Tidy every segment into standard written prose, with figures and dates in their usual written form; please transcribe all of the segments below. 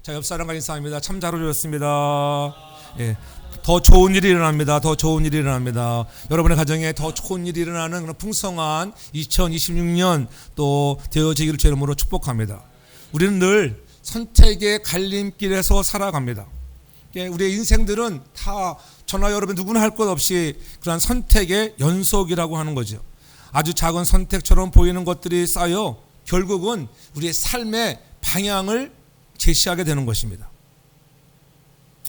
자, 옆 사람과 인사합니다. 참 잘 오셨습니다. 예, 더 좋은 일이 일어납니다. 더 좋은 일이 일어납니다. 여러분의 가정에 더 좋은 일이 일어나는 그런 풍성한 2026년 또 되어지기를 주 이름으로 축복합니다. 우리는 늘 선택의 갈림길에서 살아갑니다. 우리의 인생들은 다 저나 여러분 누구나 할 것 없이 그러한 선택의 연속이라고 하는 거죠. 아주 작은 선택처럼 보이는 것들이 쌓여 결국은 우리의 삶의 방향을 제시하게 되는 것입니다.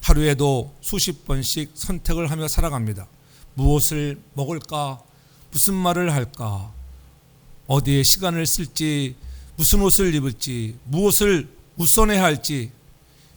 하루에도 수십 번씩 선택을 하며 살아갑니다. 무엇을 먹을까? 무슨 말을 할까? 어디에 시간을 쓸지, 무슨 옷을 입을지, 무엇을 우선해야 할지,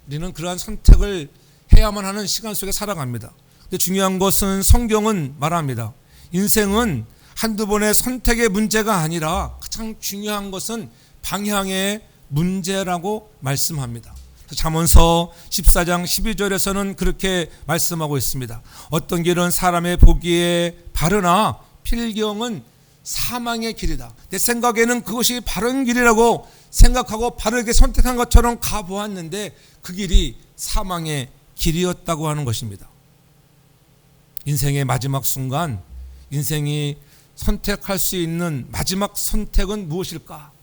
우리는 그러한 선택을 해야만 하는 시간 속에 살아갑니다. 근데 중요한 것은 성경은 말합니다. 인생은 한두 번의 선택의 문제가 아니라 가장 중요한 것은 방향의 문제라고 말씀합니다. 잠언서 14장 12절에서는 그렇게 말씀하고 있습니다. 어떤 길은 사람의 보기에 바르나 필경은 사망의 길이다. 내 생각에는 그것이 바른 길이라고 생각하고 바르게 선택한 것처럼 가보았는데 그 길이 사망의 길이었다고 하는 것입니다. 인생의 마지막 순간, 인생이 선택할 수 있는 마지막 선택은 무엇일까?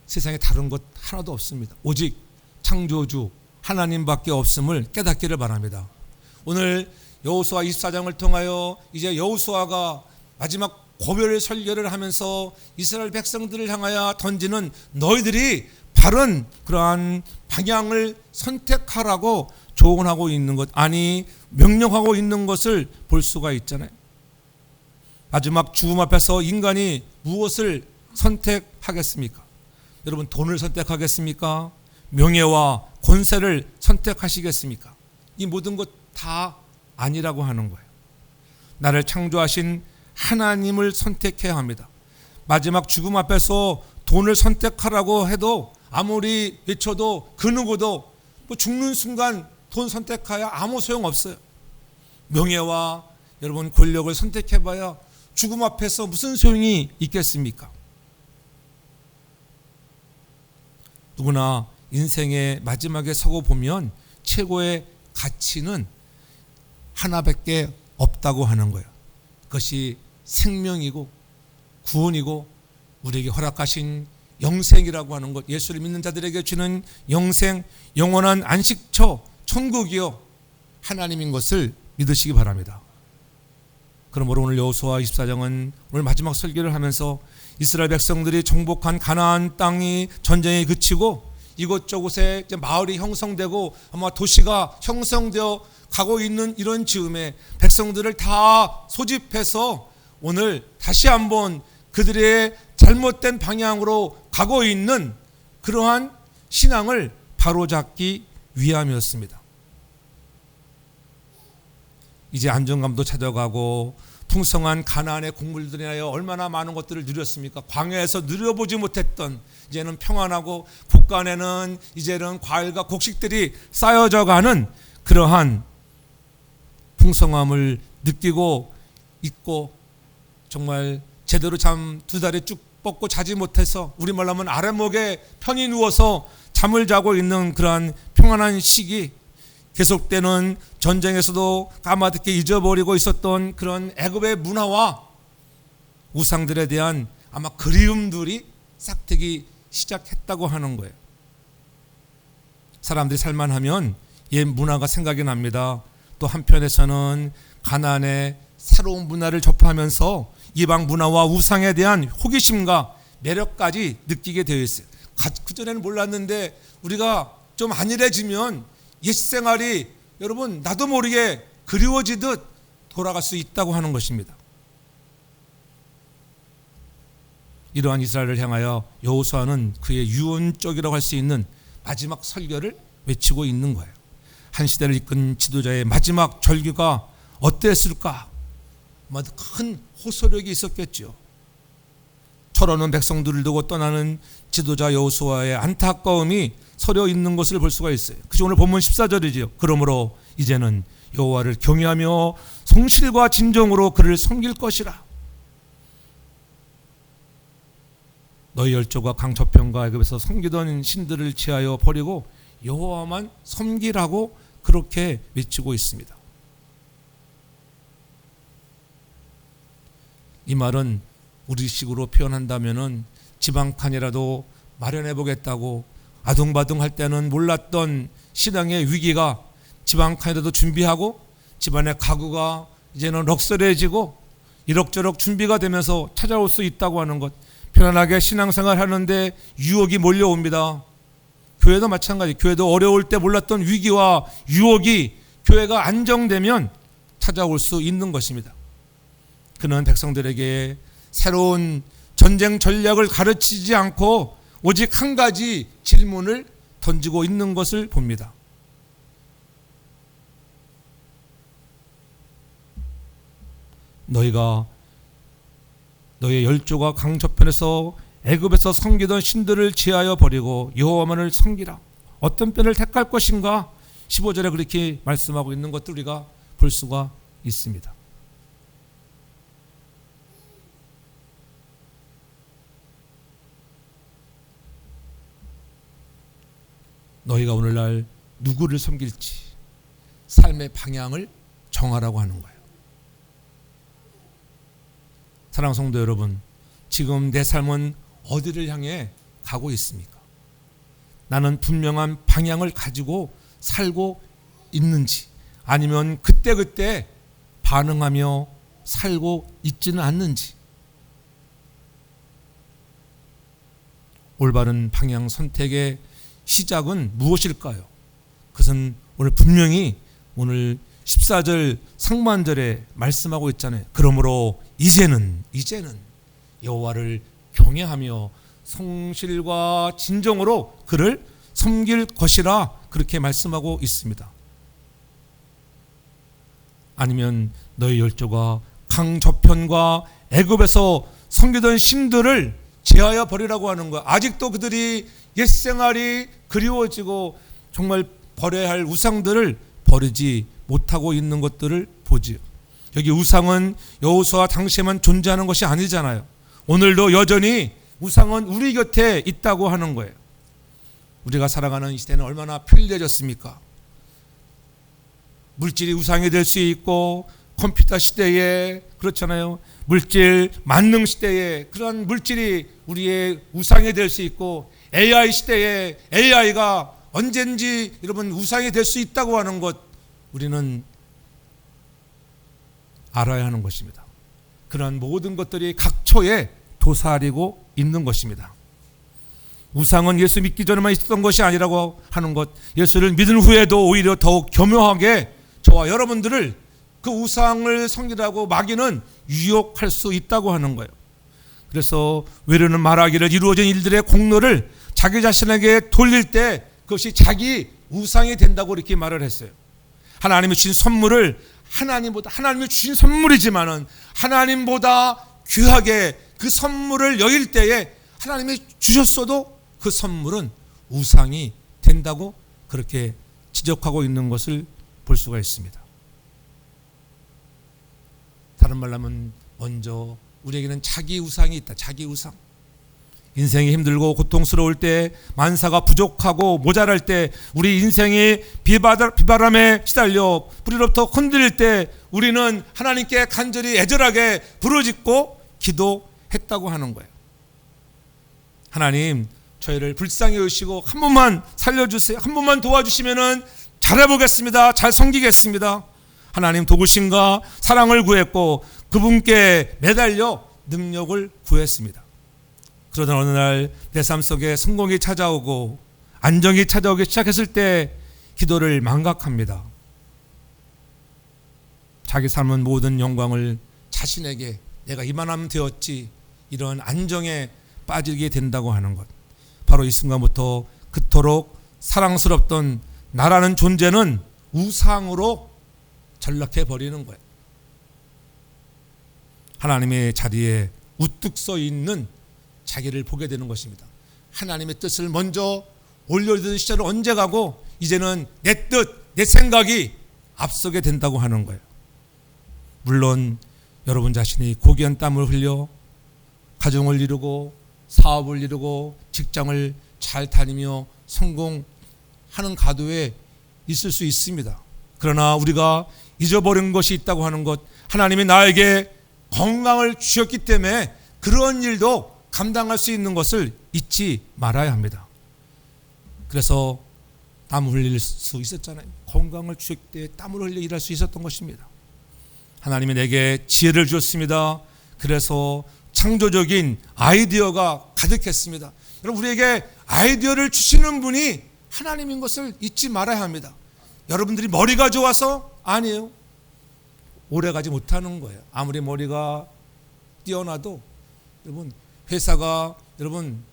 세상에 다른 것 하나도 없습니다. 오직 창조주 하나님밖에 없음을 깨닫기를 바랍니다. 오늘 여호수아 24장을 통하여 이제 여호수아가 마지막 고별 설교를 하면서 이스라엘 백성들을 향하여 던지는 너희들이 바른 그러한 방향을 선택하라고 조언하고 있는 것, 아니 명령하고 있는 것을 볼 수가 있잖아요. 마지막 죽음 앞에서 인간이 무엇을 선택하겠습니까? 여러분, 돈을 선택하겠습니까? 명예와 권세를 선택하시겠습니까? 이 모든 것 다 아니라고 하는 거예요. 나를 창조하신 하나님을 선택해야 합니다. 마지막 죽음 앞에서 돈을 선택하라고 해도 아무리 외쳐도 그 누구도 죽는 순간 돈 선택하여 아무 소용없어요. 명예와 여러분 권력을 선택해봐야 죽음 앞에서 무슨 소용이 있겠습니까? 누구나 인생의 마지막에 서고 보면 최고의 가치는 하나밖에 없다고 하는 거예요. 그것이 생명이고 구원이고 우리에게 허락하신 영생이라고 하는 것, 예수를 믿는 자들에게 주는 영생, 영원한 안식처, 천국이요 하나님인 것을 믿으시기 바랍니다. 그러므로 오늘 여호수아 24장은 오늘 마지막 설교를 하면서 이스라엘 백성들이 정복한 가나안 땅이 전쟁이 그치고 이곳저곳에 이제 마을이 형성되고 아마 도시가 형성되어 가고 있는 이런 즈음에 백성들을 다 소집해서 오늘 다시 한번 그들의 잘못된 방향으로 가고 있는 그러한 신앙을 바로잡기 위함이었습니다. 이제 안정감도 찾아가고 풍성한 가나안의 곡물들이 인하여 얼마나 많은 것들을 누렸습니까? 광야에서 누려보지 못했던 이제는 평안하고 곳간에는 이제는 과일과 곡식들이 쌓여져 가는 그러한 풍성함을 느끼고 있고 정말 제대로 잠 두 달에 쭉 뻗고 자지 못해서 우리말로 하면 아랫목에 편히 누워서 잠을 자고 있는 그러한 평안한 시기, 계속되는 전쟁에서도 까마득히 잊어버리고 있었던 그런 애굽의 문화와 우상들에 대한 아마 그리움들이 싹트기 시작했다고 하는 거예요. 사람들이 살만하면 옛 문화가 생각이 납니다. 또 한편에서는 가나안의 새로운 문화를 접하면서 이방 문화와 우상에 대한 호기심과 매력까지 느끼게 되어 있어요. 그전에는 몰랐는데 우리가 좀 안일해지면 옛 생활이 여러분 나도 모르게 그리워지듯 돌아갈 수 있다고 하는 것입니다. 이러한 이스라엘을 향하여 여호수아는 그의 유언적이라고 할 수 있는 마지막 설교를 외치고 있는 거예요. 한 시대를 이끈 지도자의 마지막 절규가 어땠을까? 큰 호소력이 있었겠죠. 철없는 백성들을 두고 떠나는 지도자 여호수아의 안타까움이 서려 있는 것을 볼 수가 있어요. 그래서 오늘 본문 14절이죠. 그러므로 이제는 여호와를 경외하며 성실과 진정으로 그를 섬길 것이라. 너희 열조가 강저편과 애굽에서 섬기던 신들을 취하여 버리고 여호와만 섬기라고 그렇게 외치고 있습니다. 이 말은 우리식으로 표현한다면은 집 한 칸이라도 마련해 보겠다고 아둥바둥 할 때는 몰랐던 신앙의 위기가 집 한 칸이라도 준비하고 집안의 가구가 이제는 럭셔리해지고 이럭저럭 준비가 되면서 찾아올 수 있다고 하는 것, 편안하게 신앙생활 하는데 유혹이 몰려옵니다. 교회도 마찬가지. 교회도 어려울 때 몰랐던 위기와 유혹이 교회가 안정되면 찾아올 수 있는 것입니다. 그는 백성들에게 새로운 전쟁 전략을 가르치지 않고 오직 한 가지 질문을 던지고 있는 것을 봅니다. 너의 열조가 강저편에서 애굽에서 섬기던 신들을 제하여 버리고 여호와만을 섬기라. 어떤 편을 택할 것인가? 15절에 그렇게 말씀하고 있는 것들 우리가 볼 수가 있습니다. 너희가 오늘날 누구를 섬길지 삶의 방향을 정하라고 하는 거예요. 사랑하는 성도 여러분, 지금 내 삶은 어디를 향해 가고 있습니까? 나는 분명한 방향을 가지고 살고 있는지, 아니면 그때그때 반응하며 살고 있지는 않는지, 올바른 방향 선택의 시작은 무엇일까요? 그것은 오늘 분명히 오늘 14절 상반절에 말씀하고 있잖아요. 그러므로 이제는 여호와를 경외하며 성실과 진정으로 그를 섬길 것이라 그렇게 말씀하고 있습니다. 아니면 너희 열조가 강저편과 애굽에서 섬기던 신들을 제하여 버리라고 하는 거야. 아직도 그들이 옛생활이 그리워지고 정말 버려야 할 우상들을 버리지 못하고 있는 것들을 보지요. 여기 우상은 여호수아 당시에만 존재하는 것이 아니잖아요. 오늘도 여전히 우상은 우리 곁에 있다고 하는 거예요. 우리가 살아가는 이 시대는 얼마나 편리해졌습니까? 물질이 우상이 될 수 있고, 컴퓨터 시대에, 그렇잖아요, 물질 만능 시대에 그런 물질이 우리의 우상이 될 수 있고, AI 시대에 AI가 언젠지 여러분 우상이 될 수 있다고 하는 것, 우리는 알아야 하는 것입니다. 그러한 모든 것들이 각처에 도사리고 있는 것입니다. 우상은 예수 믿기 전에만 있었던 것이 아니라고 하는 것, 예수를 믿은 후에도 오히려 더욱 교묘하게 저와 여러분들을 그 우상을 섬기라고 마귀는 유혹할 수 있다고 하는 거예요. 그래서 외로는 말하기를 이루어진 일들의 공로를 자기 자신에게 돌릴 때 그것이 자기 우상이 된다고 이렇게 말을 했어요. 하나님이 주신 선물을 하나님이 주신 선물이지만은 하나님보다 귀하게 그 선물을 여길 때에 하나님이 주셨어도 그 선물은 우상이 된다고 그렇게 지적하고 있는 것을 볼 수가 있습니다. 다른 말로 하면 먼저 우리에게는 자기 우상이 있다. 자기 우상. 인생이 힘들고 고통스러울 때, 만사가 부족하고 모자랄 때, 우리 인생이 비바람에 시달려 뿌리로부터 흔들릴 때 우리는 하나님께 간절히 애절하게 부르짖고 기도했다고 하는 거예요. 하나님, 저희를 불쌍히 여기시고 한 번만 살려주세요. 한 번만 도와주시면은 잘해보겠습니다. 잘 섬기겠습니다. 하나님 도우신가 사랑을 구했고 그분께 매달려 능력을 구했습니다. 그러던 어느 날 내 삶 속에 성공이 찾아오고 안정이 찾아오기 시작했을 때 기도를 망각합니다. 자기 삶은 모든 영광을 자신에게, 내가 이만하면 되었지, 이런 안정에 빠지게 된다고 하는 것. 바로 이 순간부터 그토록 사랑스럽던 나라는 존재는 우상으로 전락해 버리는 거예요. 하나님의 자리에 우뚝 서 있는 자기를 보게 되는 것입니다. 하나님의 뜻을 먼저 올려드는 시절은 언제 가고 이제는 내 뜻, 내 생각이 앞서게 된다고 하는 거예요. 물론 여러분 자신이 고귀한 땀을 흘려 가정을 이루고 사업을 이루고 직장을 잘 다니며 성공하는 가도에 있을 수 있습니다. 그러나 우리가 잊어버린 것이 있다고 하는 것, 하나님이 나에게 건강을 주셨기 때문에 그런 일도 감당할 수 있는 것을 잊지 말아야 합니다. 그래서 땀 흘릴 수 있었잖아요. 건강을 주셨기 때문에 땀을 흘려 일할 수 있었던 것입니다. 하나님이 내게 지혜를 주셨습니다. 그래서 창조적인 아이디어가 가득했습니다. 여러분, 우리에게 아이디어를 주시는 분이 하나님인 것을 잊지 말아야 합니다. 여러분들이 머리가 좋아서? 아니에요. 오래가지 못하는 거예요. 아무리 머리가 뛰어나도 여러분, 회사가 여러분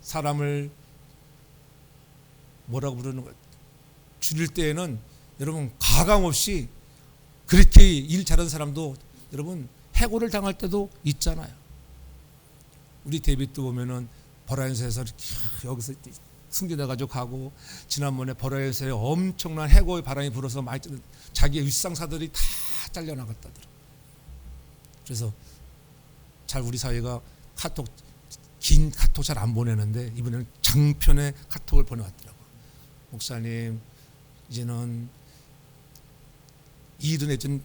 사람을 뭐라고 부르는 거예요? 줄일 때에는 여러분 가감없이 그렇게 일 잘하는 사람도 여러분 해고를 당할 때도 있잖아요. 우리 데이빗도 보면은 버라이언스에서 이렇게 여기서 승진해가지고 가고, 지난번에 버라이언스에 엄청난 해고의 바람이 불어서 많이 자기의 윗상사들이 다 잘려나갔다더라. 그래서 잘 우리 사회가 카톡, 긴 카톡 잘 안 보내는데 이번에는 장편의 카톡을 보내왔더라고. 목사님, 이제는 일은 예전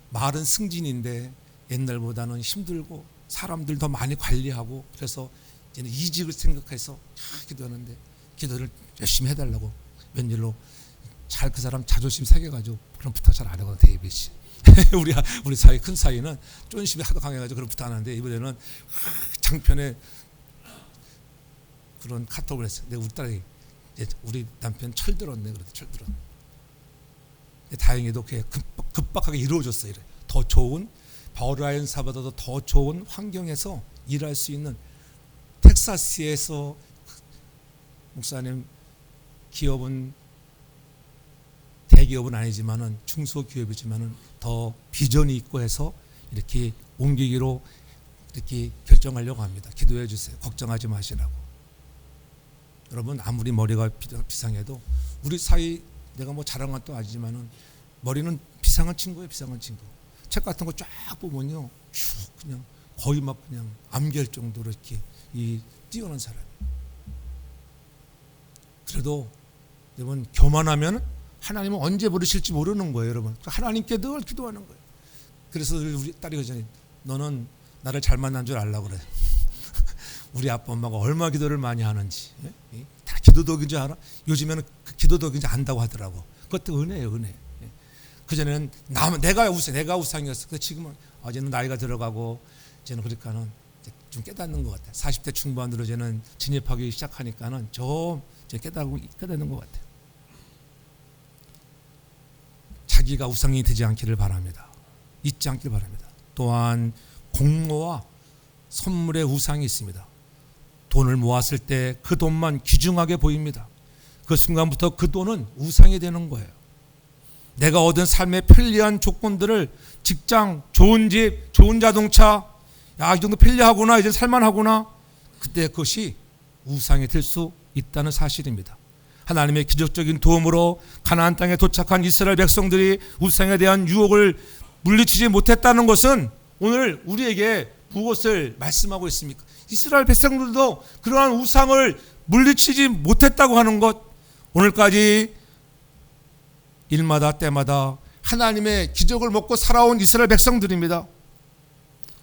말은 승진인데 옛날보다는 힘들고 사람들 더 많이 관리하고, 그래서 이제는 이직을 생각해서 기도하는데 기도를 열심히 해달라고. 웬일로 잘 그 사람 자존심 새겨가지고 그런 부탁 잘 안 하거든, 데이빗이. 우리 사회 큰 사이는 쫀심이 하도 강해가지고 그런 부탁 안 하는데 이번에는 장편에 그런 카톡을 했어요. 근데 우리 딸이 우리 남편 철들었네, 그래도 철들었네. 다행히도 그게 급박하게 이루어졌어요. 더 좋은, 버라이언스보다도 더 좋은 환경에서 일할 수 있는, 텍사스에서, 목사님, 기업은 대기업은 아니지만은 중소기업이지만은 더 비전이 있고 해서 이렇게 옮기기로 이렇게 결정하려고 합니다. 기도해 주세요. 걱정하지 마시라고. 여러분, 아무리 머리가 비상해도 우리 사이, 내가 뭐 자랑한 것도 아니지만은 머리는 비상한 친구예요. 비상한 친구. 책 같은 거 쫙 보면요, 쭉 그냥 거의 막 그냥 암기할 정도로 이렇게 이 뛰어난 사람. 그래도 여러분, 교만하면 하나님은 언제 부르실지 모르는 거예요, 여러분. 하나님께 늘 기도하는 거예요. 그래서 우리 딸이 그러잖아요. 너는 나를 잘 만난 줄 알라고 그래. 우리 아빠 엄마가 얼마나 기도를 많이 하는지. 다 기도덕인 줄 알아? 요즘에는 그 기도덕인지 안다고 하더라고. 그것도 은혜예요, 은혜. 그전에는 내가 우상이었어. 근데 지금은 이제는 나이가 들어가고 이제는 그러니까는 좀 깨닫는 것 같아요. 40대 중반으로 이제는 진입하기 시작하니까는 좀 깨닫는 것 같아요. 자기가 우상이 되지 않기를 바랍니다. 잊지 않기를 바랍니다. 또한 공로와 선물의 우상이 있습니다. 돈을 모았을 때 그 돈만 귀중하게 보입니다. 그 순간부터 그 돈은 우상이 되는 거예요. 내가 얻은 삶의 편리한 조건들을, 직장, 좋은 집, 좋은 자동차, 야, 이 정도 편리하구나, 이제 살만하구나, 그때 그것이 우상이 될 수 있다는 사실입니다. 하나님의 기적적인 도움으로 가나안 땅에 도착한 이스라엘 백성들이 우상에 대한 유혹을 물리치지 못했다는 것은 오늘 우리에게 무엇을 말씀하고 있습니까? 이스라엘 백성들도 그러한 우상을 물리치지 못했다고 하는 것, 오늘까지 일마다 때마다 하나님의 기적을 먹고 살아온 이스라엘 백성들입니다.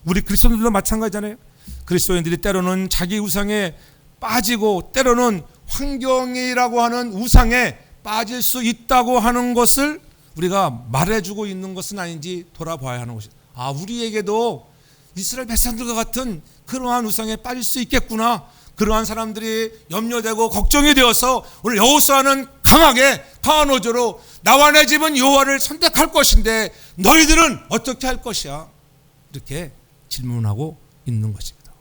우리 그리스도인들도 마찬가지잖아요. 그리스도인들이 때로는 자기 우상에 빠지고 때로는 환경이라고 하는 우상에 빠질 수 있다고 하는 것을 우리가 말해주고 있는 것은 아닌지 돌아봐야 하는 것이다. 우리에게도 이스라엘 백성들과 같은 그러한 우상에 빠질 수 있겠구나. 그러한 사람들이 염려되고 걱정이 되어서 오늘 여호수아는 강한 어조로 나와 내 집은 여호와를 선택할 것인데 너희들은 어떻게 할 것이야? 이렇게 질문하고 있는 것입니다.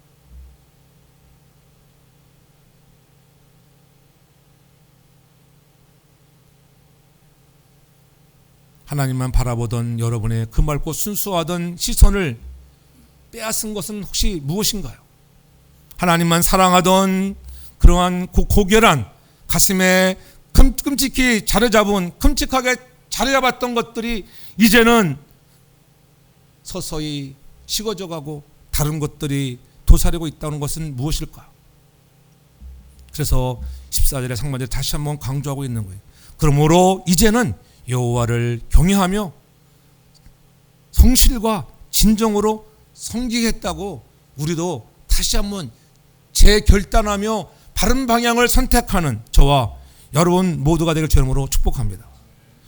하나님만 바라보던 여러분의 그 맑고 순수하던 시선을 빼앗은 것은 혹시 무엇인가요? 하나님만 사랑하던 그러한 고결한 가슴에 끔찍히 끔찍하게 자리 잡았던 것들이 이제는 서서히 식어져 가고 다른 것들이 도사리고 있다는 것은 무엇일까? 그래서 14절의 상반절에 다시 한번 강조하고 있는 거예요. 그러므로 이제는 여호와를 경외하며 성실과 진정으로 섬기겠다고 우리도 다시 한번 재결단하며 바른 방향을 선택하는 저와 여러분 모두가 되길 주님으로 축복합니다.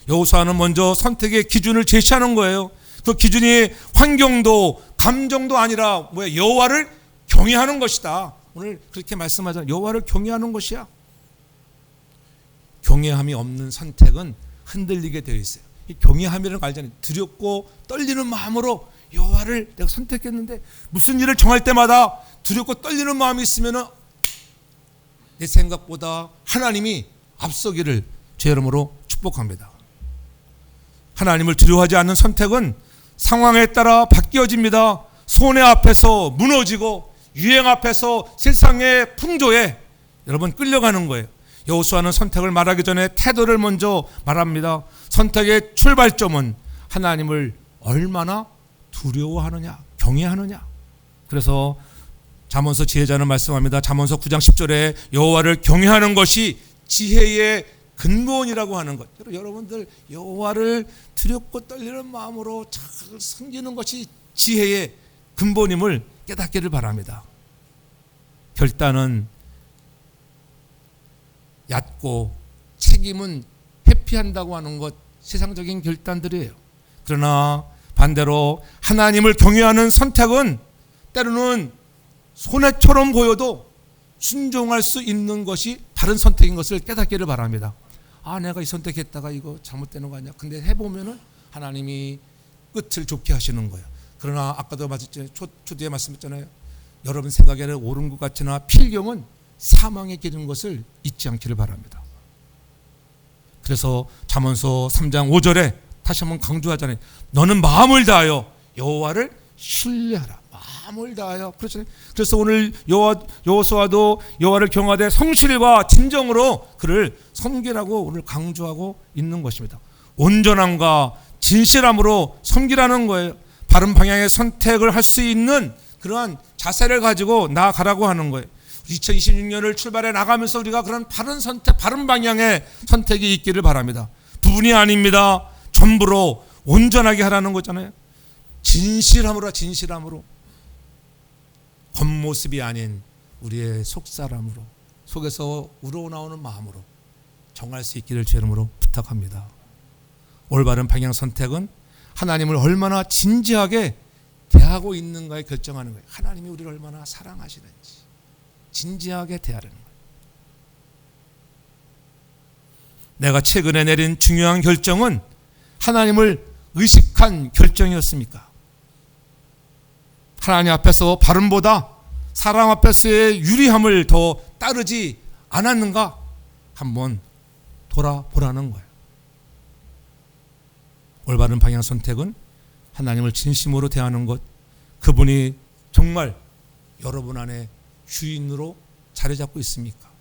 여호수아는 먼저 선택의 기준을 제시하는 거예요. 그 기준이 환경도 감정도 아니라 여호와를 경외하는 것이다. 오늘 그렇게 말씀하잖아요. 여호와를 경외하는 것이야. 경외함이 없는 선택은 흔들리게 되어 있어요. 이 경외함이라는 거 알잖아요. 두렵고 떨리는 마음으로 여호와를 내가 선택했는데 무슨 일을 정할 때마다 두렵고 떨리는 마음이 있으면 내 생각보다 하나님이 앞서기를 제 이름으로 축복합니다. 하나님을 두려워하지 않는 선택은 상황에 따라 바뀌어집니다. 손해 앞에서 무너지고 유행 앞에서 세상의 풍조에 여러분 끌려가는 거예요. 여호수아는 선택을 말하기 전에 태도를 먼저 말합니다. 선택의 출발점은 하나님을 얼마나 두려워하느냐, 경외하느냐. 그래서 잠언서 지혜자는 말씀합니다. 잠언서 9장 10절에 여호와를 경외하는 것이 지혜의 근본이라고 하는 것. 여러분들 여호와를 두렵고 떨리는 마음으로 잘 섬기는 것이 지혜의 근본임을 깨닫기를 바랍니다. 결단은 얕고 책임은 회피한다고 하는 것, 세상적인 결단들이에요. 그러나 반대로 하나님을 경외하는 선택은 때로는 손해처럼 보여도 순종할 수 있는 것이 바른 선택인 것을 깨닫기를 바랍니다. 내가 이 선택했다가 이거 잘못되는 거 아니야? 근데 해보면은 하나님이 끝을 좋게 하시는 거예요. 그러나 아까도 말했잖아요. 초두에 말씀했잖아요. 여러분 생각에는 옳은 것 같으나 필경은 사망의 길인 것을 잊지 않기를 바랍니다. 그래서 잠언서 3장 5절에 다시 한번 강조하잖아요. 너는 마음을 다하여 여호와를 신뢰하라. 마음을 다하여. 그래서 오늘 여호수아도 여호와를 경외하되 성실과 진정으로 그를 섬기라고 오늘 강조하고 있는 것입니다. 온전함과 진실함으로 섬기라는 거예요. 바른 방향의 선택을 할 수 있는 그러한 자세를 가지고 나아가라고 하는 거예요. 2026년을 출발해 나가면서 우리가 그런 바른 선택, 바른 방향의 선택이 있기를 바랍니다. 부분이 아닙니다. 전부로 온전하게 하라는 거잖아요. 진실함으로, 진실함으로. 겉모습이 아닌 우리의 속사람으로, 속에서 우러나오는 마음으로 정할 수 있기를 주 이름으로 부탁합니다. 올바른 방향 선택은 하나님을 얼마나 진지하게 대하고 있는가에 결정하는 거예요. 하나님이 우리를 얼마나 사랑하시는지 진지하게 대하라는 거예요. 내가 최근에 내린 중요한 결정은 하나님을 의식한 결정이었습니까? 하나님 앞에서 바름보다 사람 앞에서의 유리함을 더 따르지 않았는가? 한번 돌아보라는 거예요. 올바른 방향 선택은 하나님을 진심으로 대하는 것, 그분이 정말 여러분 안에 주인으로 자리 잡고 있습니까?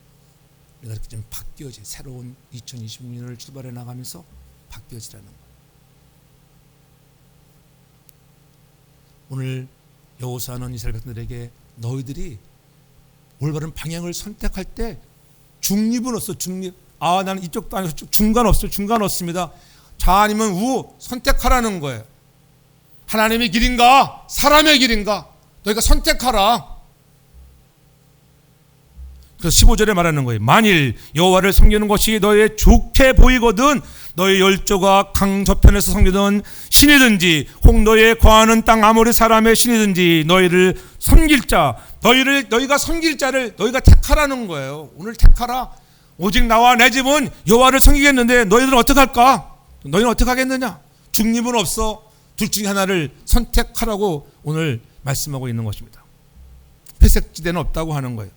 우리가 이렇게 좀 바뀌어지, 새로운 2026년을 출발해 나가면서 바뀌어지라는 거예요. 오늘 여호수아는 이스라엘 백성들에게 너희들이 올바른 방향을 선택할 때 중립은 없어. 중립. 나는 이쪽도 아니고 중간 없어요. 중간 없습니다. 좌 아니면 우 선택하라는 거예요. 하나님의 길인가 사람의 길인가 너희가 선택하라. 그래서 15절에 말하는 거예요. 만일 여호와를 섬기는 것이 너희의 좋게 보이거든 너희 열조가 강 저편에서 섬기던 신이든지 혹 너희의 거하는 땅 아모리 사람의 신이든지 너희를 섬길 자, 너희가 섬길 자를 너희가 택하라는 거예요. 오늘 택하라. 오직 나와 내 집은 여호와를 섬기겠는데 너희들은 어떻게 할까? 너희는 어떻게 하겠느냐? 중립은 없어. 둘 중에 하나를 선택하라고 오늘 말씀하고 있는 것입니다. 회색지대는 없다고 하는 거예요.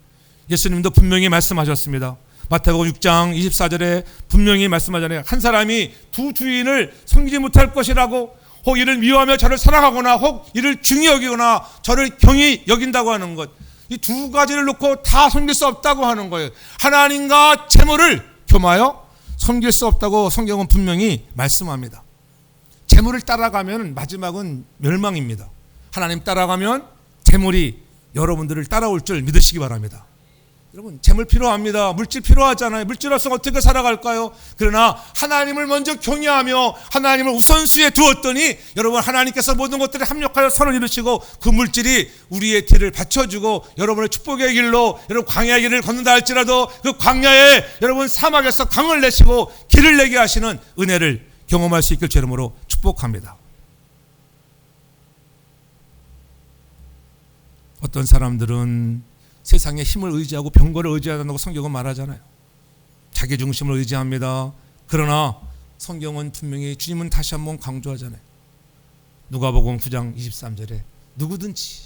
예수님도 분명히 말씀하셨습니다. 마태복음 6장 24절에 분명히 말씀하잖아요. 한 사람이 두 주인을 섬기지 못할 것이라고, 혹 이를 미워하며 저를 사랑하거나 혹 이를 중히 여기거나 저를 경히 여긴다고 하는 것, 이 두 가지를 놓고 다 섬길 수 없다고 하는 거예요. 하나님과 재물을 겸하여 섬길 수 없다고 성경은 분명히 말씀합니다. 재물을 따라가면 마지막은 멸망입니다. 하나님 따라가면 재물이 여러분들을 따라올 줄 믿으시기 바랍니다. 여러분, 재물 필요합니다. 물질 필요하잖아요. 물질 없으면 어떻게 살아갈까요? 그러나 하나님을 먼저 경외하며 하나님을 우선순위에 두었더니 여러분, 하나님께서 모든 것들을 합력하여 선을 이루시고 그 물질이 우리의 뒤를 받쳐주고 여러분의 축복의 길로, 여러분 광야의 길을 걷는다 할지라도 그 광야에 여러분 사막에서 강을 내시고 길을 내게 하시는 은혜를 경험할 수 있길 주 이름으로 축복합니다. 어떤 사람들은 세상의 힘을 의지하고 병거를 의지한다고 성경은 말하잖아요. 자기 중심을 의지합니다. 그러나 성경은 분명히, 주님은 다시 한번 강조하잖아요. 누가복음 9장 23절에 누구든지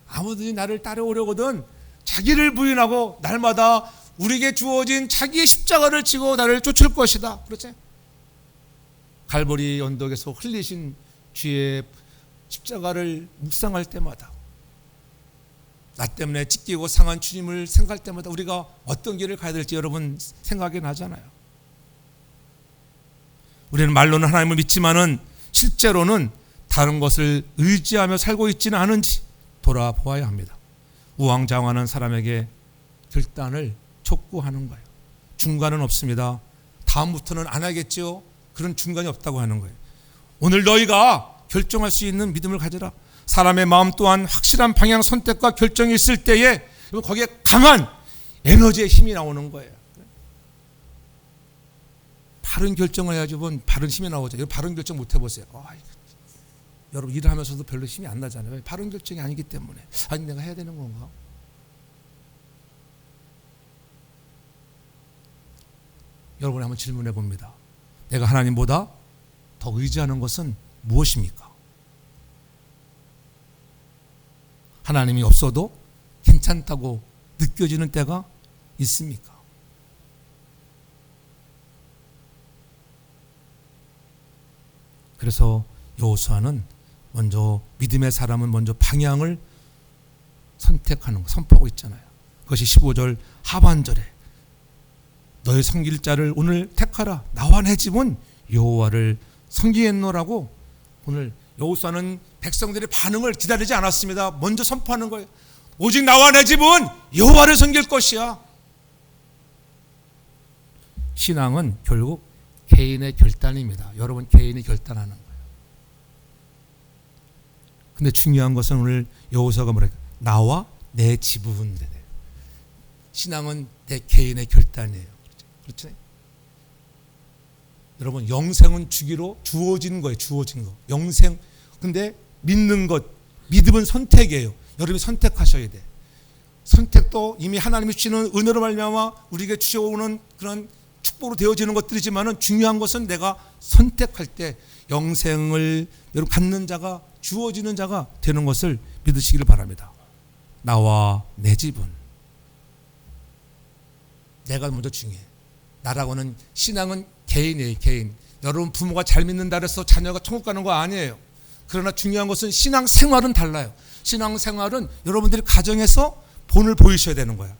아무든지 나를 따라오려거든 자기를 부인하고 날마다 우리에게 주어진 자기의 십자가를 지고 나를 쫓을 것이다. 그렇지? 갈보리 언덕에서 흘리신 주의 십자가를 묵상할 때마다, 나 때문에 찢기고 상한 주님을 생각할 때마다 우리가 어떤 길을 가야 될지 여러분 생각이 나잖아요. 우리는 말로는 하나님을 믿지만은 실제로는 다른 것을 의지하며 살고 있지는 않은지 돌아보아야 합니다. 우왕좌왕하는 사람에게 결단을 촉구하는 거예요. 중간은 없습니다. 다음부터는 안 하겠죠. 그런 중간이 없다고 하는 거예요. 오늘 너희가 결정할 수 있는 믿음을 가져라. 사람의 마음 또한 확실한 방향 선택과 결정이 있을 때에 거기에 강한 에너지의 힘이 나오는 거예요. 바른 결정을 해야지 뭐 바른 힘이 나오죠. 바른 결정 못 해보세요. 여러분 일을 하면서도 별로 힘이 안 나잖아요. 바른 결정이 아니기 때문에. 아니, 내가 해야 되는 건가? 여러분이 한번 질문해 봅니다. 내가 하나님보다 더 의지하는 것은 무엇입니까? 하나님이 없어도 괜찮다고 느껴지는 때가 있습니까? 그래서 여호수아는 먼저, 믿음의 사람은 먼저 방향을 선택하는 거, 선포하고 있잖아요. 그것이 15절 하반절에 너의 섬길 자를 오늘 택하라. 나와 내 집은 여호와를 섬기겠노라고. 오늘 여호수아는 백성들의 반응을 기다리지 않았습니다. 먼저 선포하는 거예요. 오직 나와 내 집은 여호와를 섬길 것이야. 신앙은 결국 개인의 결단입니다. 여러분, 개인이 결단하는 거예요. 근데 중요한 것은 오늘 여호수아가 뭐랄까? 나와 내 집은. 신앙은 내 개인의 결단이에요. 그렇죠? 여러분, 영생은 주기로 주어진 거예요. 주어진 거. 영생. 근데 믿는 것, 믿음은 선택이에요. 여러분이 선택하셔야 돼. 선택도 이미 하나님이 주시는 은혜로 말미암아 우리에게 주셔오는 그런 축복으로 되어지는 것들이지만은 중요한 것은 내가 선택할 때 영생을 여러분 갖는 자가, 주어지는 자가 되는 것을 믿으시기를 바랍니다. 나와 내 집은. 내가 먼저 중요해. 나라고는, 신앙은 개인이에요. 개인. 여러분 부모가 잘 믿는다 그래서 자녀가 천국 가는 거 아니에요. 그러나 중요한 것은 신앙생활은 달라요. 신앙생활은 여러분들이 가정에서 본을 보이셔야 되는 거예요.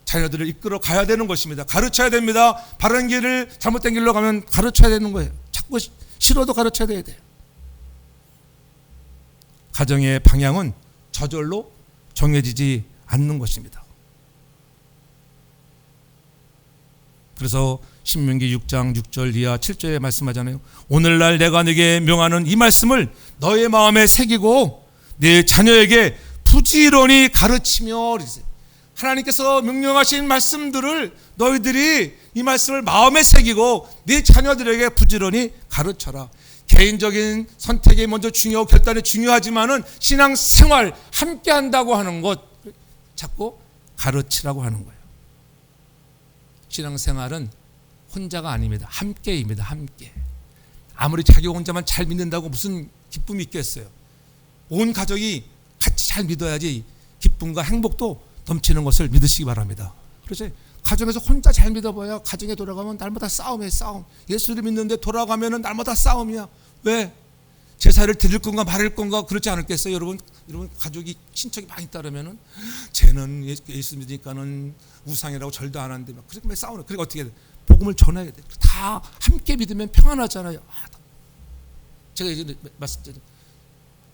자녀들을 이끌어 가야 되는 것입니다. 가르쳐야 됩니다. 바른 길을, 잘못된 길로 가면 가르쳐야 되는 거예요. 자꾸 싫어도 가르쳐야 돼요. 가정의 방향은 저절로 정해지지 않는 것입니다. 그래서 신명기 6장 6절 이하 7절에 말씀하잖아요. 오늘날 내가 네게 명하는 이 말씀을 너의 마음에 새기고 네 자녀에게 부지런히 가르치며. 하나님께서 명령하신 말씀들을 너희들이 이 말씀을 마음에 새기고 네 자녀들에게 부지런히 가르쳐라. 개인적인 선택이 먼저 중요하고 결단이 중요하지만은 신앙생활 함께 한다고 하는 것 자꾸 가르치라고 하는 거예요. 신앙생활은 혼자가 아닙니다. 함께입니다. 함께. 아무리 자기 혼자만 잘 믿는다고 무슨 기쁨이 있겠어요. 온 가족이 같이 잘 믿어야지 기쁨과 행복도 넘치는 것을 믿으시기 바랍니다. 그래서 가정에서 혼자 잘 믿어봐야 가정에 돌아가면 날마다 싸움이에요. 싸움. 예수를 믿는데 돌아가면 날마다 싸움이야. 왜? 제사를 드릴 건가 말할 건가 그렇지 않을겠어요? 여러분 가족이, 친척이 많이 따르면은 쟤는 예수 믿으니까는 우상이라고 절도 안 하는데 막 그렇게 싸우는. 그러니까 어떻게 해야 돼? 복음을 전해야 돼. 다 함께 믿으면 평안하잖아요. 제가 예전에 말씀드린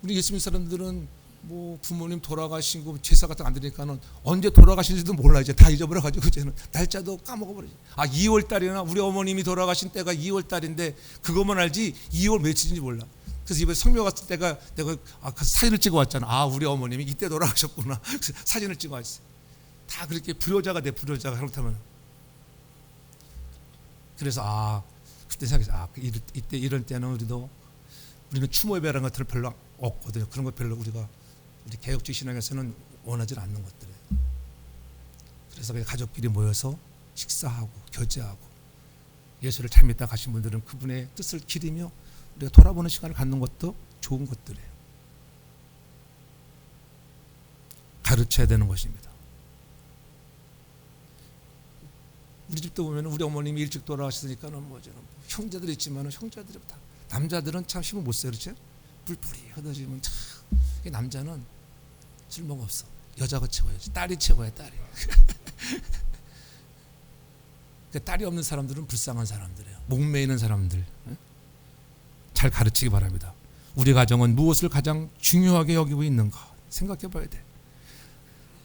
우리 예수 믿는 사람들은 뭐 부모님 돌아가신 거 제사 같은 거 안 드리니까는 언제 돌아가신지도 몰라. 이제 다 잊어버려가지고 이제는 날짜도 까먹어버리지. 2월 달이나 우리 어머님이 돌아가신 때가 2월 달인데 그것만 알지 2월 며칠인지 몰라. 그래서 이번에 성묘 갔을 때가 내가 사진을 찍어 왔잖아. 우리 어머님이 이때 돌아가셨구나. 사진을 찍어 왔어. 다 그렇게 불효자가 돼. 불효자가 그렇다면. 그래서 그때 생각했어. 이때 이런 때는 우리는 추모 예배라는 것들을 별로 없거든요. 그런 거 별로 우리 개혁주의 신앙에서는 원하지 않는 것들이에요. 그래서 그냥 가족끼리 모여서 식사하고 교제하고 예수를 잘 믿다 가신 분들은 그분의 뜻을 기리며 우리가 돌아보는 시간을 갖는 것도 좋은 것들이에요. 가르쳐야 되는 것입니다. 우리 집도 보면 우리 어머님이 일찍 돌아가셨으니까는 형제들 있지만 형제들이 다 남자들은 참 힘을 못 써요. 그렇죠? 뿔뿔이 흩어지면 참 남자는 쓸모가 없어. 여자가 최고야지. 딸이 최고야. 딸이. 딸이 없는 사람들은 불쌍한 사람들이에요. 목매이는 사람들. 잘 가르치기 바랍니다. 우리 가정은 무엇을 가장 중요하게 여기고 있는가 생각해 봐야 돼.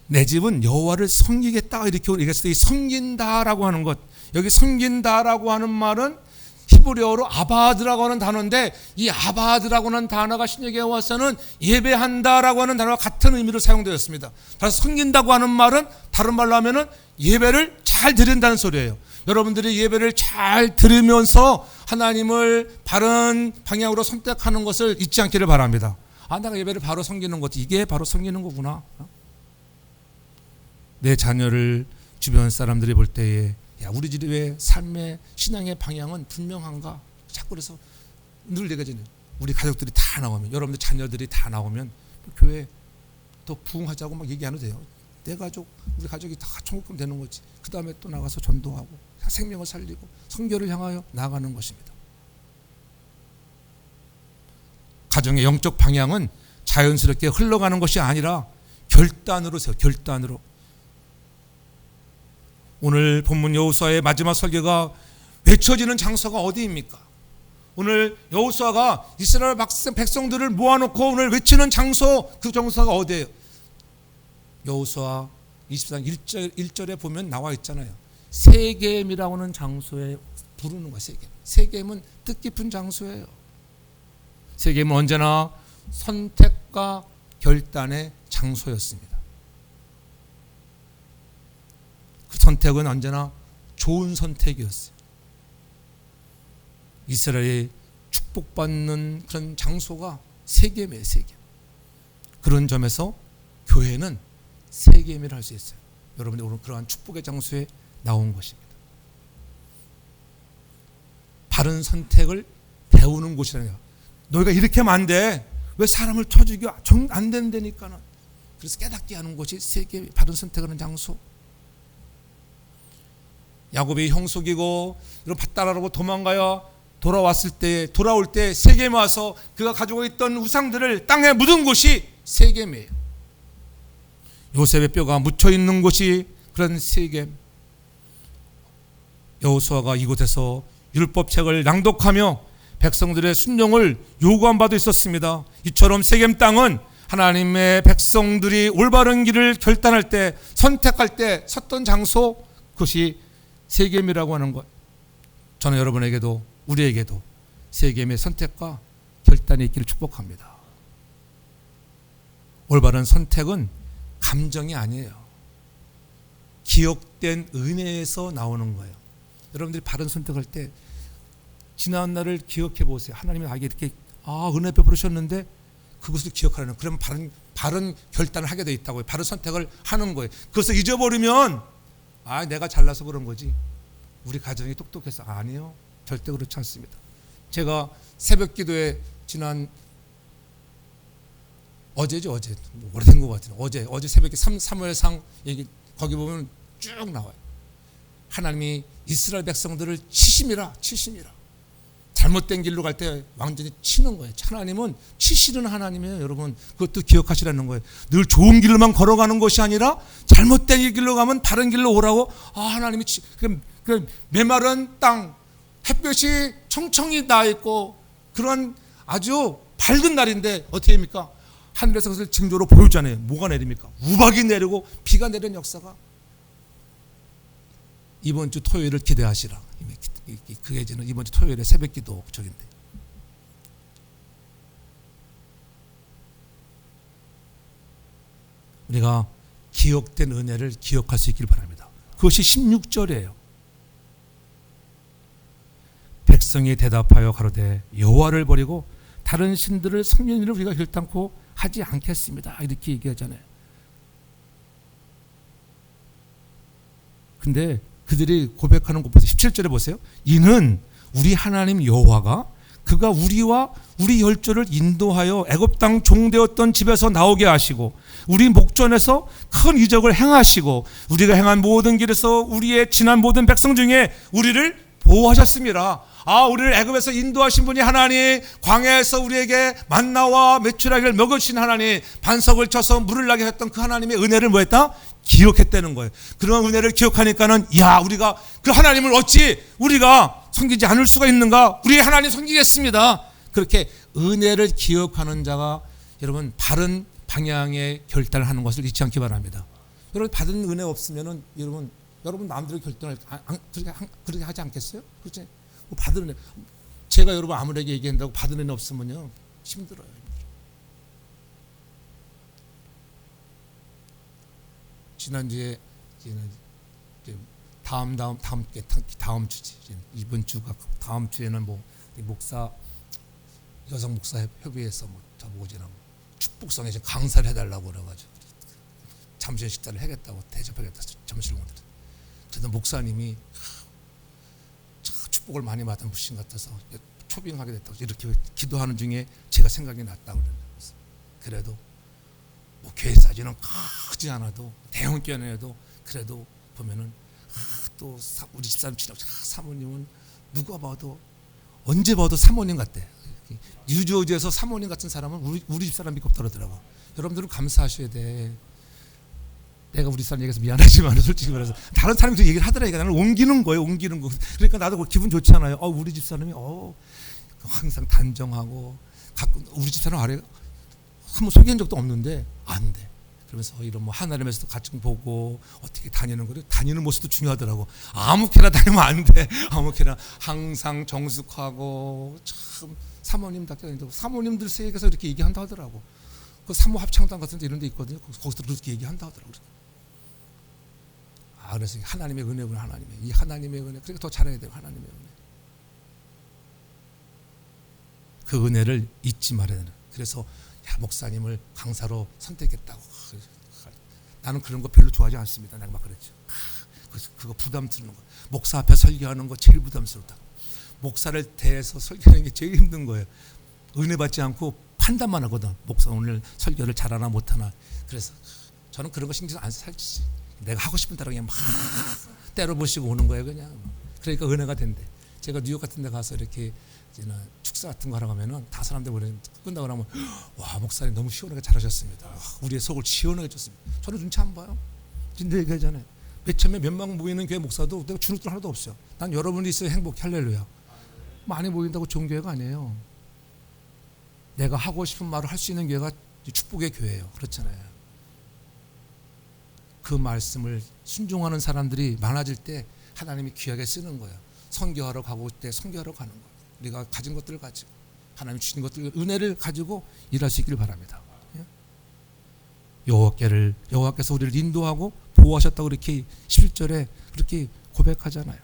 내 집은 여호와를 섬기겠다 이렇게 얘기했을 때 이 섬긴다라고 하는 것, 여기 섬긴다라고 하는 말은 히브리어로 아바드라고 하는 단어인데 이 아바드라고 하는 단어가 신약에 와서는 예배한다라고 하는 단어와 같은 의미로 사용되었습니다. 따라서 섬긴다고 하는 말은 다른 말로 하면은 예배를 잘 드린다는 소리예요. 여러분들이 예배를 잘 들으면서 하나님을 바른 방향으로 선택하는 것을 잊지 않기를 바랍니다. 내가 예배를 바로 섬기는 것, 이게 바로 섬기는 거구나. 내 자녀를 주변 사람들이 볼 때에 우리 집의 삶의 신앙의 방향은 분명한가? 자꾸 그래서 늘 얘기하잖아요. 우리 가족들이 다 나오면, 여러분들 자녀들이 다 나오면 교회 더 부흥하자고 막 얘기 안 해도 돼요. 내 가족, 우리 가족이 다 천국금 되는 거지. 그 다음에 또 나가서 전도하고 생명을 살리고 선교를 향하여 나아가는 것입니다. 가정의 영적 방향은 자연스럽게 흘러가는 것이 아니라 결단으로 세요. 결단으로. 오늘 본문 여호수아의 마지막 설교가 외쳐지는 장소가 어디입니까? 오늘 여호수아가 이스라엘 백성들을 모아놓고 오늘 외치는 장소, 그 장소가 어디예요? 여호수아 24장 1절에 보면 나와 있잖아요. 세겜이라고 하는 장소에 부르는 거예요. 세겜. 세겜은 뜻깊은 장소예요. 세겜은 언제나 선택과 결단의 장소였습니다. 그 선택은 언제나 좋은 선택이었어요. 이스라엘이 축복받는 그런 장소가 세겜이에요. 세겜. 그런 점에서 교회는 세겜이라 할 수 있어요. 여러분들 오늘 그러한 축복의 장소에 나온 것입니다. 바른 선택을 배우는 곳이라는 거예요. 너희가 이렇게 하면 안 돼. 왜 사람을 쳐 죽여? 안 된다니까는. 그래서 깨닫게 하는 곳이 세겜, 바른 선택하는 장소. 야곱이 형 속이고 이런 밭 따라가고 돌아올 때 세겜에 와서 그가 가지고 있던 우상들을 땅에 묻은 곳이 세겜이에요. 요셉의 뼈가 묻혀 있는 곳이 그런 세겜. 여호수아가 이곳에서 율법책을 낭독하며 백성들의 순종을 요구한 바도 있었습니다. 이처럼 세겜 땅은 하나님의 백성들이 올바른 길을 결단할 때, 선택할 때 섰던 장소, 그것이 세겜이라고 하는 것. 저는 여러분에게도 우리에게도 세겜의 선택과 결단이 있기를 축복합니다. 올바른 선택은 감정이 아니에요. 기억된 은혜에서 나오는 거예요. 여러분들이 바른 선택할 때 지난 날을 기억해 보세요. 하나님이 나에게 이렇게 은혜 베풀으셨는데 그것을 기억하라는, 그러면 바른 결단을 하게 돼 있다고요. 바른 선택을 하는 거예요. 그것을 잊어버리면 내가 잘나서 그런 거지, 우리 가정이 똑똑해서. 아니요, 절대 그렇지 않습니다. 제가 새벽 기도에 지난 어제죠, 어제 오래된 것 같아요. 어제 새벽에 사무엘상 얘기 거기 보면 쭉 나와요. 하나님이 이스라엘 백성들을 치심이라. 잘못된 길로 갈 때 완전히 치는 거예요. 하나님은 치시는 하나님이에요. 여러분 그것도 기억하시라는 거예요. 늘 좋은 길로만 걸어가는 것이 아니라 잘못된 길로 가면 다른 길로 오라고. 하나님이 그 메마른 땅, 햇볕이 청청이 나 있고 그런 아주 밝은 날인데 어떻게 합니까? 하늘에서 그것을 징조로 보여주잖아요. 뭐가 내립니까? 우박이 내리고 비가 내리는 역사가 이번 주 토요일을 기대하시라. 그게 저는 이번 주 토요일에 새벽기도 적인데, 우리가 기억된 은혜를 기억할 수 있길 바랍니다. 그것이 16절이에요. 백성이 대답하여 가로되 여호와를 버리고 다른 신들을 섬기는 일을 우리가 결단코 하지 않겠습니다. 이렇게 얘기하잖아요. 근데 그들이 고백하는 것 보세요. 17절에 보세요. 이는 우리 하나님 여호와가 그가 우리와 우리 열조를 인도하여 애굽 땅 종되었던 집에서 나오게 하시고 우리 목전에서 큰 이적을 행하시고 우리가 행한 모든 길에서 우리의 지난 모든 백성 중에 우리를 보호하셨습니다. 우리를 애굽에서 인도하신 분이 하나님, 광야에서 우리에게 만나와 메추라기를 먹으신 하나님, 반석을 쳐서 물을 나게 했던 그 하나님의 은혜를 뭐했다? 기억했다는 거예요. 그런 은혜를 기억하니까는 우리가 그 하나님을 어찌 우리가 섬기지 않을 수가 있는가? 우리 하나님 섬기겠습니다. 그렇게 은혜를 기억하는 자가 여러분 바른 방향의 결단을 하는 것을 잊지 않기 바랍니다. 여러분 받은 은혜 없으면은 여러분 마음대로 결단을 그렇게 하지 않겠어요? 그렇지? 받은 은혜, 제가 여러분 아무에게 얘기한다고 받은 은혜 없으면요 힘들어요. 지난주에 다음 주지, 이번 주가 다음 주에는 여성 목사 협의회에서 저보고 축복성에 강사를 해달라고 그래가지고 잠시 식사를 하겠다고 대접하겠다 점심을 먹었더니, 그래도 목사님이 축복을 많이 받은 분신 같아서 초빙하게 됐다고 이렇게 기도하는 중에 제가 생각이 났다고 그랬어요. 그래도 교회 사진은 크지 않아도 대형 교회에도 그래도 보면은 또 우리 집사람 사모님은 누가 봐도 언제 봐도 사모님 같대. 뉴저지에서 사모님 같은 사람은 우리 집사람 믿고 떨어더라고. 여러분들은 감사하셔야 돼. 내가 우리 사람 얘기해서 미안하지만 솔직히 말해서 다른 사람이 그 얘기를 하더라니까 나는 옮기는 거예요. 옮기는 거. 그러니까 나도 기분 좋잖아요. 우리 집사람이 항상 단정하고 가끔 우리 집사람 아래 한번 소개한 적도 없는데 안 돼. 그러면서 이런 하나님에서도 같이 보고 어떻게 다니는 거를 다니는 모습도 중요하더라고. 아무렇게나 다니면 안 돼. 아무렇게나 항상 정숙하고 참 사모님답게 다니고 사모님들 세계에서 이렇게 얘기한다 하더라고. 그 사모 합창단 같은 데 이런 데 있거든요. 거기서 그렇게 얘기한다 하더라고. 그래서 하나님의 은혜구나. 이 하나님의 은혜. 그러니까 더 잘해야 돼요. 하나님의 은혜. 그 은혜를 잊지 말아야 되는. 그래서 목사님을 강사로 선택했다고. 나는 그런 거 별로 좋아하지 않습니다. 내가 막 그랬죠. 그거 부담스러운 거. 목사 앞에 설교하는 거 제일 부담스럽다. 목사를 대해서 설교하는 게 제일 힘든 거예요. 은혜 받지 않고 판단만 하거든. 목사 오늘 설교를 잘하나 못하나. 그래서 저는 그런 거 신경 안 쓰지. 내가 하고 싶은 대로 그냥 막 때려보시고 오는 거예요. 그냥. 그러니까 은혜가 된대. 제가 뉴욕 같은 데 가서 이렇게 축사 같은 거 하러 가면은 다 사람들 끝나고 나면 와 목사님 너무 시원하게 잘하셨습니다. 우리의 속을 시원하게 줬습니다. 저는 눈치 안 봐요. 진짜 얘기하잖아요. 몇명 모이는 교회 목사도 내가 주눅 들 하나도 없어요. 난 여러분이 있어야 행복해. 할렐루야. 많이 모인다고 좋은 교회가 아니에요. 내가 하고 싶은 말을 할 수 있는 교회가 축복의 교회예요. 그렇잖아요. 그 말씀을 순종하는 사람들이 많아질 때 하나님이 귀하게 쓰는 거예요. 선교하러 가고 때 선교하러 가는 거예요. 우리가 가진 것들을 가지고 하나님이 주신 것들 은혜를 가지고 일할 수 있기를 바랍니다. 여호와께서 우리를 인도하고 보호하셨다고 이렇게 11절에 그렇게 고백하잖아요.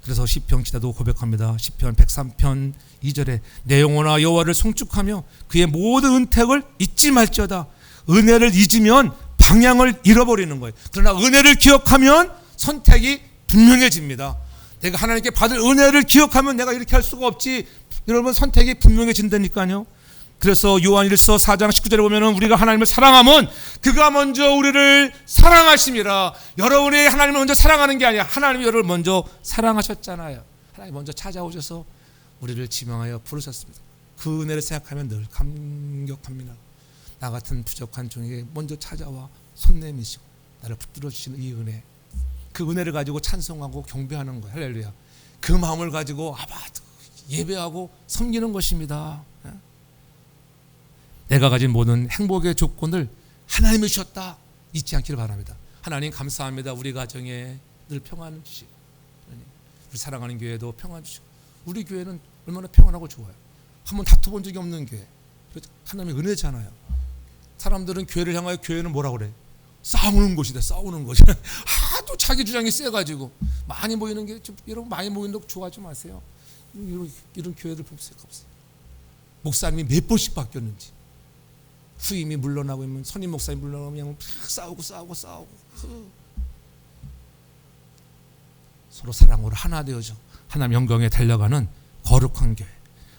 그래서 시편 기자도 고백합니다. 시편 103편 2절에 내 영혼아 여호와를 송축하며 그의 모든 은택을 잊지 말지어다. 은혜를 잊으면 방향을 잃어버리는 거예요. 그러나 은혜를 기억하면 선택이 분명해집니다. 내가 하나님께 받을 은혜를 기억하면 내가 이렇게 할 수가 없지. 여러분 선택이 분명해진다니까요. 그래서 요한일서 4장 19절에 보면은 우리가 하나님을 사랑하면 그가 먼저 우리를 사랑하심이라. 여러분이 하나님을 먼저 사랑하는 게 아니야. 하나님이 여러분을 먼저 사랑하셨잖아요. 하나님 먼저 찾아오셔서 우리를 지명하여 부르셨습니다. 그 은혜를 생각하면 늘 감격합니다. 나 같은 부족한 종에게 먼저 찾아와 손 내미시고 나를 붙들어 주시는 이 은혜. 그 은혜를 가지고 찬송하고 경배하는 거예요. 할렐루야. 그 마음을 가지고 예배하고 섬기는 것입니다. 내가 가진 모든 행복의 조건을 하나님이 주셨다 잊지 않기를 바랍니다. 하나님 감사합니다. 우리 가정에 늘 평안을 주시고, 우리 사랑하는 교회도 평안 주시고, 우리 교회는 얼마나 평안하고 좋아요. 한번 다퉈본 적이 없는 교회. 하나님의 은혜잖아요. 사람들은 교회를 향하여 교회는 뭐라고 그래? 싸우는 곳이다. 싸우는 곳. 하도 자기 주장이 세가지고 많이 모이는 게 좀, 여러분 많이 모이는 거 좋아하지 마세요. 이런 교회들 보세요. 목사님이 몇 번씩 바뀌었는지, 후임이 물러나고 있으면 선임 목사님 물러나면 그냥 싸우고 서로 사랑으로 하나 되어져 하나님 영광에 달려가는 거룩한 교회.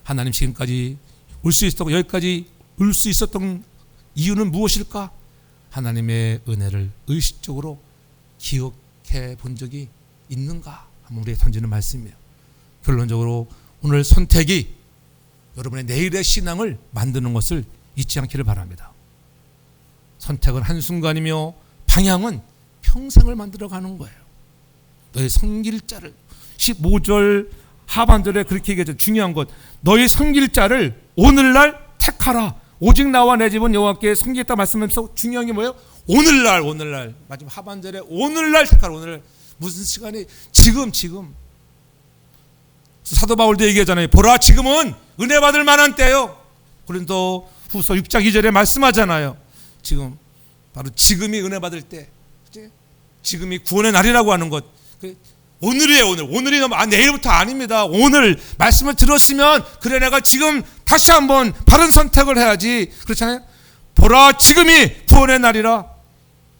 하나님 지금까지 올 수 있었던, 여기까지 올 수 있었던 이유는 무엇일까? 하나님의 은혜를 의식적으로 기억해 본 적이 있는가? 한번 우리에게 던지는 말씀이에요. 결론적으로 오늘 선택이 여러분의 내일의 신앙을 만드는 것을 잊지 않기를 바랍니다. 선택은 한순간이며 방향은 평생을 만들어가는 거예요. 너의 섬길 자를, 15절 하반절에 그렇게 얘기하죠. 중요한 것, 너의 섬길 자를 오늘날 택하라. 오직 나와 내 집은 여호와께 섬기겠다 말씀하면서 중요한 게 뭐예요? 오늘날 마지막 하반절에 오늘날 택하라. 오늘날 무슨 시간이? 지금. 사도 바울도 얘기하잖아요. 보라, 지금은 은혜 받을 만한 때요. 고린도 후서 6장 2절에 말씀하잖아요. 지금 바로 지금이 은혜 받을 때, 지금이 구원의 날이라고 하는 것. 오늘이에요. 오늘이 너무 내일부터 아닙니다. 오늘 말씀을 들었으면 그래 내가 지금 다시 한번 바른 선택을 해야지. 그렇잖아요. 보라, 지금이 구원의 날이라.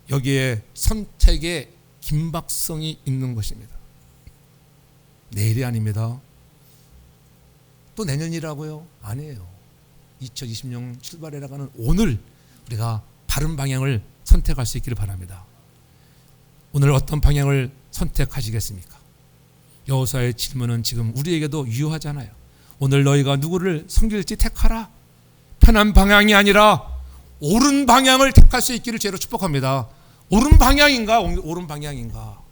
여기에 선택의 긴박성이 있는 것입니다. 내일이 아닙니다. 또 내년이라고요? 아니에요. 2020년 출발해 나가는 오늘 우리가 바른 방향을 선택할 수 있기를 바랍니다. 오늘 어떤 방향을 선택하시겠습니까? 여호수아의 질문은 지금 우리에게도 유효하잖아요. 오늘 너희가 누구를 섬길지 택하라. 편한 방향이 아니라 옳은 방향을 택할 수 있기를 죄로 축복합니다. 옳은 방향인가? 옳은 방향인가?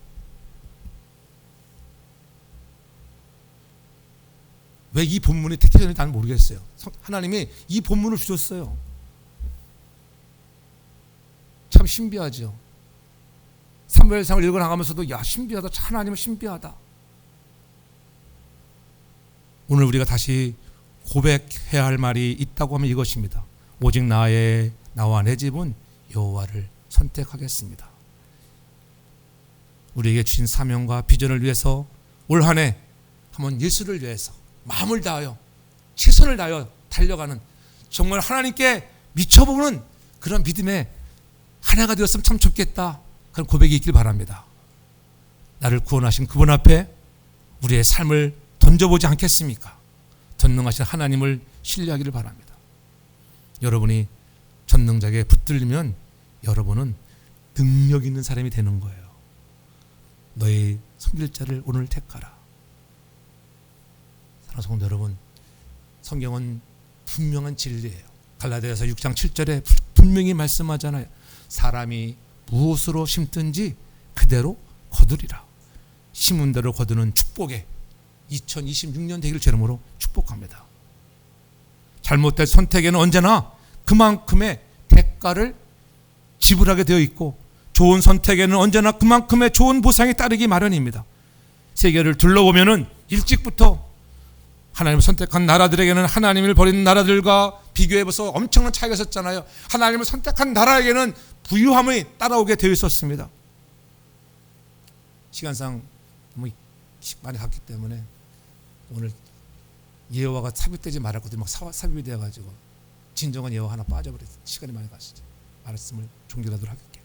왜 이 본문이 택해졌는지 나는 모르겠어요. 하나님이 이 본문을 주셨어요. 참 신비하죠. 사무엘상을 읽어나가면서도 야, 신비하다. 하나님은 신비하다. 오늘 우리가 다시 고백해야 할 말이 있다고 하면 이것입니다. 오직 나와 내 집은 여호와를 선택하겠습니다. 우리에게 주신 사명과 비전을 위해서 올 한 해 한번 예수를 위해서 마음을 다하여 최선을 다하여 달려가는, 정말 하나님께 미쳐보는 그런 믿음의 한 해가 되었으면 참 좋겠다. 그런 고백이 있길 바랍니다. 나를 구원하신 그분 앞에 우리의 삶을 던져보지 않겠습니까? 전능하신 하나님을 신뢰하기를 바랍니다. 여러분이 전능자에게 붙들리면 여러분은 능력 있는 사람이 되는 거예요. 너의 섬길 자를 오늘 택하라. 사랑하는 성도 여러분, 성경은 분명한 진리예요. 갈라디아서 6장 7절에 분명히 말씀하잖아요. 사람이 무엇으로 심든지 그대로 거두리라. 심은 대로 거두는 축복에 2026년 되기를 제름으로 축복합니다. 잘못된 선택에는 언제나 그만큼의 대가를 지불하게 되어 있고, 좋은 선택에는 언제나 그만큼의 좋은 보상이 따르기 마련입니다. 세계를 둘러보면은 일찍부터 하나님을 선택한 나라들에게는 하나님을 버린 나라들과 비교해봐서 엄청난 차이가 있었잖아요. 하나님을 선택한 나라에게는 부유함이 따라오게 되어 있었습니다. 시간상 너무 많이 갔기 때문에 오늘 여호와가 삽입되지 말았거든요. 막 삽입이 되어가지고 진정한 여호와 하나 빠져버렸어요. 시간이 많이 갔었죠. 말씀을 종결하도록 할게요.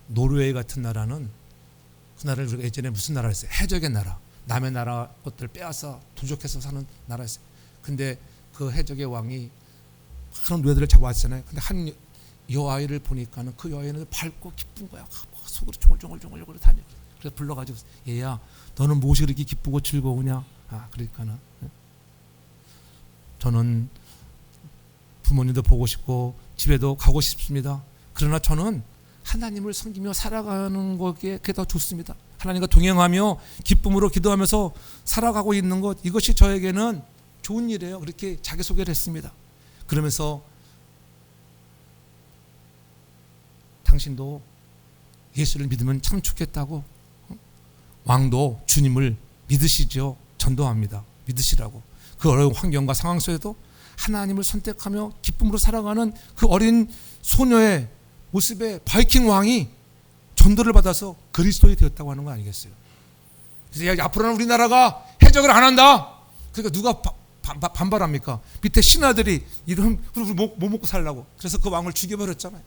노르웨이 같은 나라는, 그 나라를 우리가 예전에 무슨 나라 했어요? 해적의 나라. 남의 나라 것들을 빼앗아 도적해서 사는 나라였어요. 근데 그 해적의 왕이 많은 노예들을 잡아왔잖아요. 근데 한 여아이를 보니까는 그 여아이는 밝고 기쁜 거야. 속으로 종글종글 다녀. 그래서 불러가지고, 얘야, 너는 무엇이 그렇게 기쁘고 즐거우냐? 그러니까는 저는 부모님도 보고 싶고 집에도 가고 싶습니다. 그러나 저는 하나님을 섬기며 살아가는 것에 그게 더 좋습니다. 하나님과 동행하며 기쁨으로 기도하면서 살아가고 있는 것, 이것이 저에게는 좋은 일이에요. 그렇게 자기소개를 했습니다. 그러면서 당신도 예수를 믿으면 참 좋겠다고 왕도 주님을 믿으시죠. 전도합니다. 믿으시라고. 그 어려운 환경과 상황 속에도 하나님을 선택하며 기쁨으로 살아가는 그 어린 소녀의 모습에 바이킹 왕이 전도를 받아서 그리스도인이 되었다고 하는 거 아니겠어요? 그래서 앞으로는 우리나라가 해적을 안 한다. 그러니까 누가 반발합니까? 밑에 신하들이 이런 뭐 먹고 살라고. 그래서 그 왕을 죽여버렸잖아요.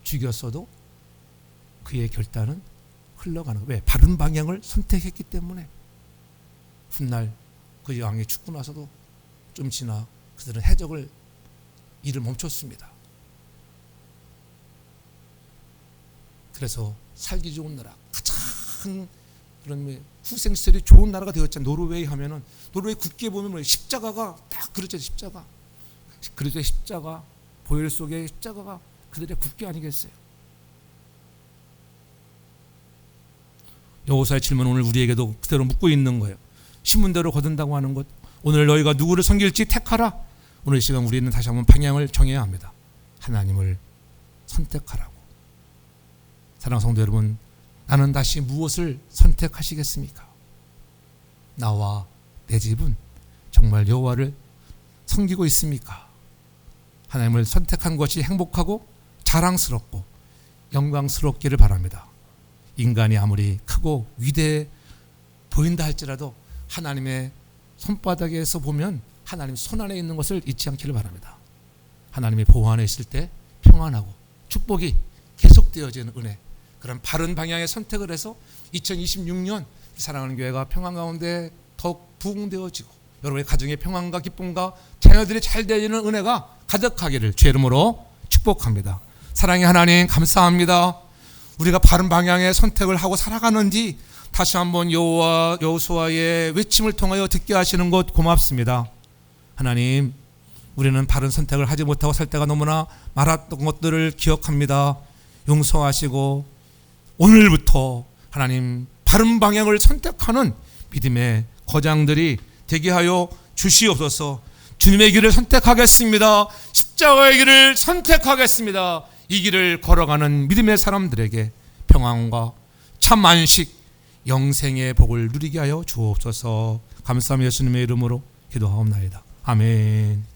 죽였어도 그의 결단은 흘러가는 거예요. 왜? 바른 방향을 선택했기 때문에. 훗날 그 왕이 죽고 나서도 좀 지나 그들은 해적을 일을 멈췄습니다. 그래서 살기 좋은 나라, 가장 그런 후생시설이 좋은 나라가 되었잖아요. 노르웨이 하면은 노르웨이 국기에 보면 십자가가 딱 그려져 십자가. 그래서 십자가 보혈 속에 십자가가 그들의 국기 아니겠어요? 여호수아의 질문은 오늘 우리에게도 그대로 묻고 있는 거예요. 신문대로 거둔다고 하는 것. 오늘 너희가 누구를 섬길지 택하라. 오늘 이 시간 우리는 다시 한번 방향을 정해야 합니다. 하나님을 선택하라고. 사랑하는 성도 여러분, 나는 다시 무엇을 선택하시겠습니까? 나와 내 집은 정말 여호와를 섬기고 있습니까? 하나님을 선택한 것이 행복하고 자랑스럽고 영광스럽기를 바랍니다. 인간이 아무리 크고 위대해 보인다 할지라도 하나님의 손바닥에서 보면 하나님 손 안에 있는 것을 잊지 않기를 바랍니다. 하나님의 보호 안에 있을 때 평안하고 축복이 계속되어지는 은혜, 그런 바른 방향의 선택을 해서 2026년 사랑하는 교회가 평안 가운데 더욱 부흥되어지고 여러분의 가정의 평안과 기쁨과 자녀들이 잘 되는 은혜가 가득하기를 주의 이름으로 축복합니다. 사랑의 하나님 감사합니다. 우리가 바른 방향의 선택을 하고 살아가는지 다시 한번 여호수아의 외침을 통하여 듣게 하시는 것 고맙습니다. 하나님, 우리는 바른 선택을 하지 못하고 살 때가 너무나 많았던 것들을 기억합니다. 용서하시고 오늘부터 하나님 바른 방향을 선택하는 믿음의 거장들이 되게 하여 주시옵소서. 주님의 길을 선택하겠습니다. 십자가의 길을 선택하겠습니다. 이 길을 걸어가는 믿음의 사람들에게 평안과 참 안식, 영생의 복을 누리게 하여 주옵소서. 감사하며 예수님의 이름으로 기도하옵나이다. 아멘.